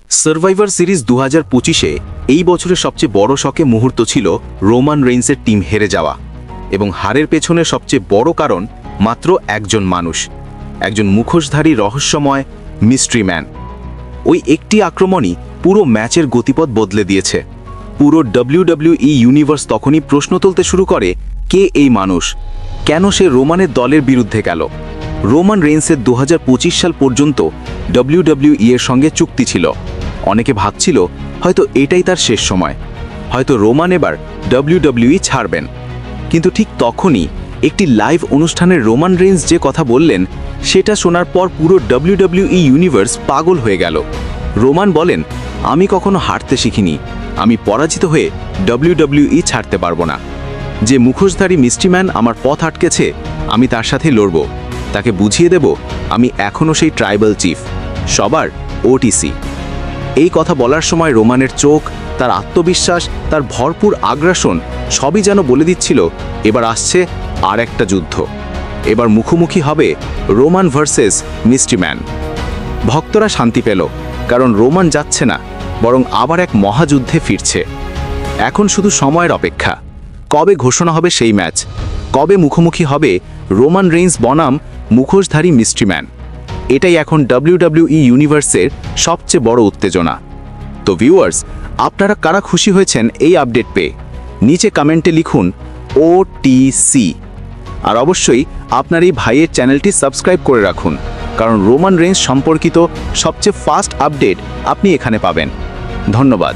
Survivor series 2025-এ এই বছরের সবচেয়ে বড় শকে মুহূর্ত ছিল রোমান রেইন্সের টিম হেরে যাওয়া, এবং হারের পেছনে সবচেয়ে বড় কারণ মাত্র একজন মানুষ, একজন মুখোশধারী রহস্যময় মিস্ট্রি ম্যান। ওই একটি আক্রমণই পুরো ম্যাচের গতিপথ বদলে দিয়েছে। পুরো WWE ইউনিভার্স তখনই প্রশ্ন তুলতে শুরু করে, কে এই মানুষ, কেন সে রোমানের দলের বিরুদ্ধে গেল। রোমান রেইন্সের 2025 সাল পর্যন্ত WWE এর সঙ্গে চুক্তি ছিল। অনেকে ভাবছিল হয়তো এটাই তার শেষ সময়, হয়তো রোমান এবার WWE ছাড়বেন। কিন্তু ঠিক তখনই একটি লাইভ অনুষ্ঠানে রোমান রেইন্স যে কথা বললেন, সেটা শোনার পর পুরো WWE ইউনিভার্স পাগল হয়ে গেল। রোমান বলেন, আমি কখনো হারতে শিখিনি, আমি পরাজিত হয়ে WWE ছাড়তে পারবো না। যে মুখোশধারী মিস্ট্রিম্যান আমার পথ আটকেছে, আমি তার সাথে লড়ব, তাকে বুঝিয়ে দেব আমি এখনও সেই ট্রাইবাল চিফ, সবার ওটিসি। এই কথা বলার সময় রোমানের চোখ, তার আত্মবিশ্বাস, তার ভরপুর আগ্রাসন সবই যেন বলে দিচ্ছিল এবার আসছে আর একটা যুদ্ধ। এবার মুখোমুখি হবে রোমান ভার্সেস মিস্ট্রিম্যান। ভক্তরা শান্তি পেল, কারণ রোমান যাচ্ছে না, বরং আবার এক মহাযুদ্ধে ফিরছে। এখন শুধু সময়ের অপেক্ষা, কবে ঘোষণা হবে সেই ম্যাচ, কবে মুখোমুখি হবে রোমান রেইন্স বনাম মুখোশধারী মিস্ট্রিম্যান। এটাই এখন WWE ইউনিভার্সের সবচেয়ে বড় উত্তেজনা। তো ভিউয়ার্স, আপনারা কারা খুশি হয়েছেন এই আপডেট পেয়ে? নিচে কমেন্টে লিখুন OTC। আর অবশ্যই আপনার এই ভাইয়ের চ্যানেলটি সাবস্ক্রাইব করে রাখুন, কারণ রোমান রেইন্স সম্পর্কিত সবচেয়ে ফাস্ট আপডেট আপনি এখানে পাবেন। ধন্যবাদ।